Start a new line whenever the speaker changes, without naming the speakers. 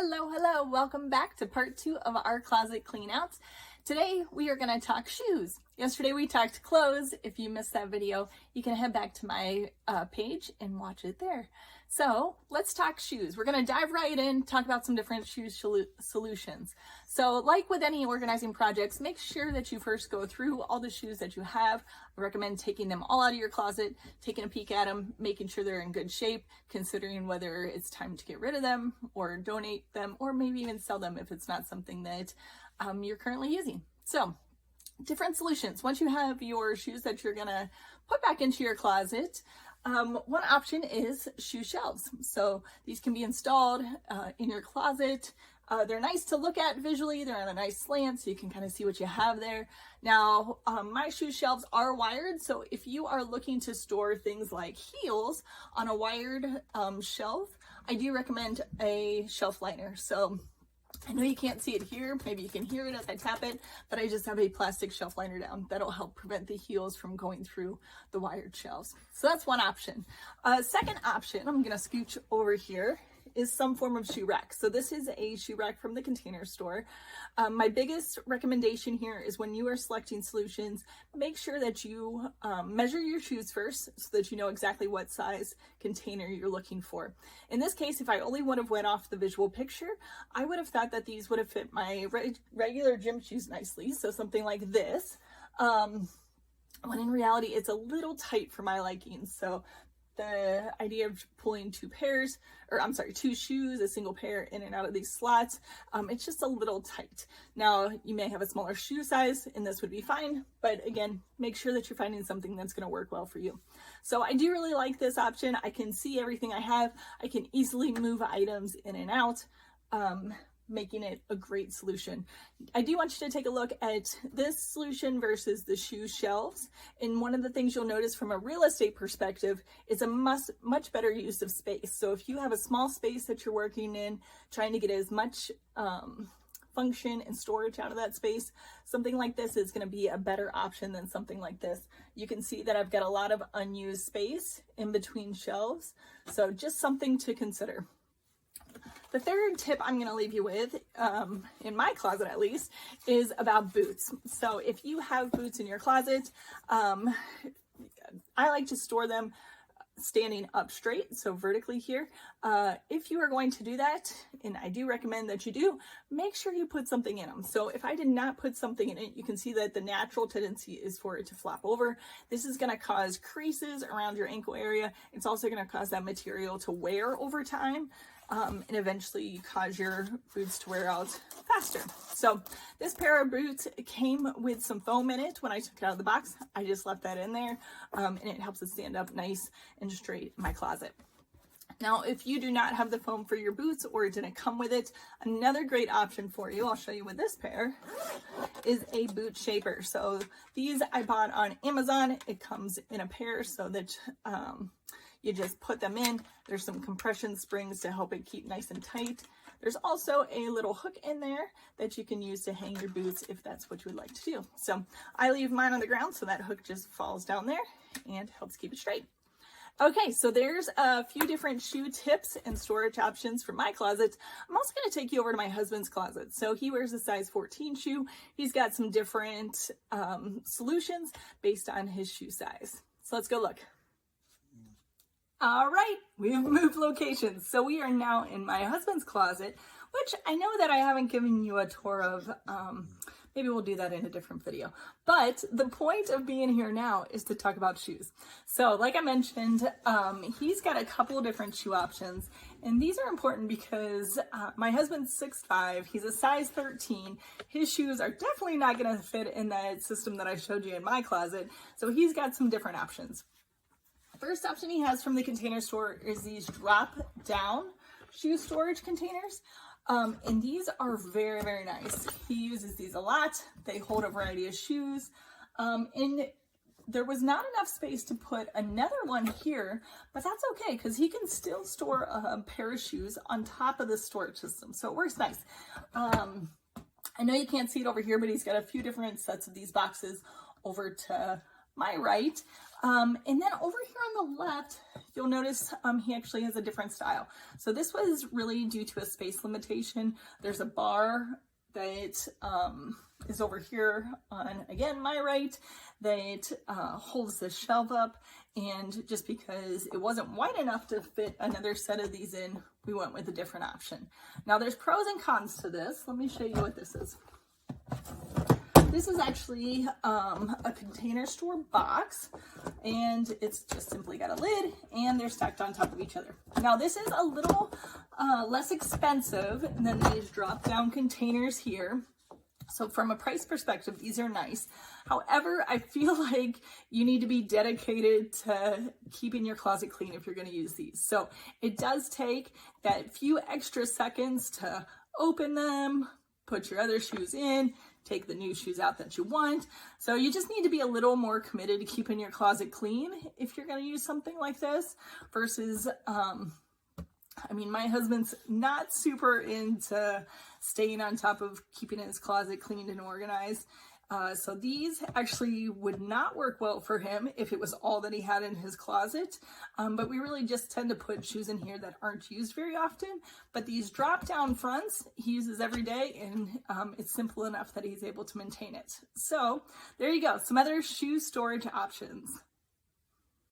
Hello, welcome back to part 2 of our closet clean outs. Today we are going to talk shoes. Yesterday we talked clothes. If you missed that video, you can head back to my page and watch it there. So let's talk shoes. We're going to dive right in, talk about some different shoe solutions. So like with any organizing projects, make sure that you first go through all the shoes that you have. I recommend taking them all out of your closet, taking a peek at them, making sure they're in good shape, considering whether it's time to get rid of them or donate them, or maybe even sell them if it's not something that you're currently using. So different solutions. Once you have your shoes that you're gonna put back into your closet, one option is shoe shelves. So these can be installed in your closet. They're nice to look at visually. They're on a nice slant so you can kind of see what you have there. Now, my shoe shelves are wired. So if you are looking to store things like heels on a wired shelf, I do recommend a shelf liner. So I know you can't see it here, maybe you can hear it as I tap it, but I just have a plastic shelf liner down that'll help prevent the heels from going through the wired shelves. So that's one option. Second option, I'm gonna scooch over here, is some form of shoe rack. So this is a shoe rack from the Container Store. My biggest recommendation here is when you are selecting solutions, make sure that you measure your shoes first so that you know exactly what size container you're looking for. In this case, if I only would have went off the visual picture, I would have thought that these would have fit my regular gym shoes nicely. So something like this, when in reality, it's a little tight for my liking. So the idea of pulling two shoes, a single pair in and out of these slots, it's just a little tight. Now, you may have a smaller shoe size and this would be fine, but again, make sure that you're finding something that's gonna work well for you. So I do really like this option. I can see everything I have. I can easily move items in and out, making it a great solution. I do want you to take a look at this solution versus the shoe shelves. And one of the things you'll notice from a real estate perspective is a much better use of space. So if you have a small space that you're working in, trying to get as much function and storage out of that space, something like this is going to be a better option than something like this. You can see that I've got a lot of unused space in between shelves. So just something to consider. The third tip I'm going to leave you with, in my closet at least, is about boots. So if you have boots in your closet, I like to store them standing up straight, so vertically here. If you are going to do that, and I do recommend that you do, make sure you put something in them. So if I did not put something in it, you can see that the natural tendency is for it to flop over. This is going to cause creases around your ankle area. It's also going to cause that material to wear over time. And eventually cause your boots to wear out faster. So this pair of boots came with some foam in it when I took it out of the box. I just left that in there, and it helps it stand up nice and straight in my closet. Now, if you do not have the foam for your boots or it didn't come with it, another great option for you, I'll show you with this pair, is a boot shaper. So these I bought on Amazon. It comes in a pair so that you just put them in. There's some compression springs to help it keep nice and tight. There's also a little hook in there that you can use to hang your boots if that's what you would like to do. So I leave mine on the ground so that hook just falls down there and helps keep it straight. Okay, so there's a few different shoe tips and storage options for my closet. I'm also going to take you over to my husband's closet. So he wears a size 14 shoe. He's got some different solutions based on his shoe size. So let's go look. All right, we have moved locations. So we are now in my husband's closet, which I know that I haven't given you a tour of. Maybe we'll do that in a different video. But the point of being here now is to talk about shoes. So like I mentioned, he's got a couple of different shoe options. And these are important because my husband's 6'5", he's a size 13. His shoes are definitely not gonna fit in that system that I showed you in my closet. So he's got some different options. First option he has from the Container Store is these drop-down shoe storage containers. And these are very, very nice. He uses these a lot. They hold a variety of shoes. And there was not enough space to put another one here, but that's okay because he can still store a pair of shoes on top of the storage system. So it works nice. I know you can't see it over here, but he's got a few different sets of these boxes over to my right. And then over here on the left, you'll notice he actually has a different style. So this was really due to a space limitation. There's a bar that is over here on, again, my right, that holds the shelf up. And just because it wasn't wide enough to fit another set of these in, we went with a different option. Now there's pros and cons to this. Let me show you what this is. This is actually a Container Store box, and it's just simply got a lid, and they're stacked on top of each other. Now this is a little less expensive than these drop-down containers here. So from a price perspective, these are nice. However, I feel like you need to be dedicated to keeping your closet clean if you're going to use these. So it does take that few extra seconds to open them, put your other shoes in, take the new shoes out that you want. So you just need to be a little more committed to keeping your closet clean if you're going to use something like this versus, I mean, my husband's not super into staying on top of keeping his closet cleaned and organized. So these actually would not work well for him if it was all that he had in his closet. But we really just tend to put shoes in here that aren't used very often. But these drop down fronts he uses every day, and it's simple enough that he's able to maintain it. So there you go, some other shoe storage options.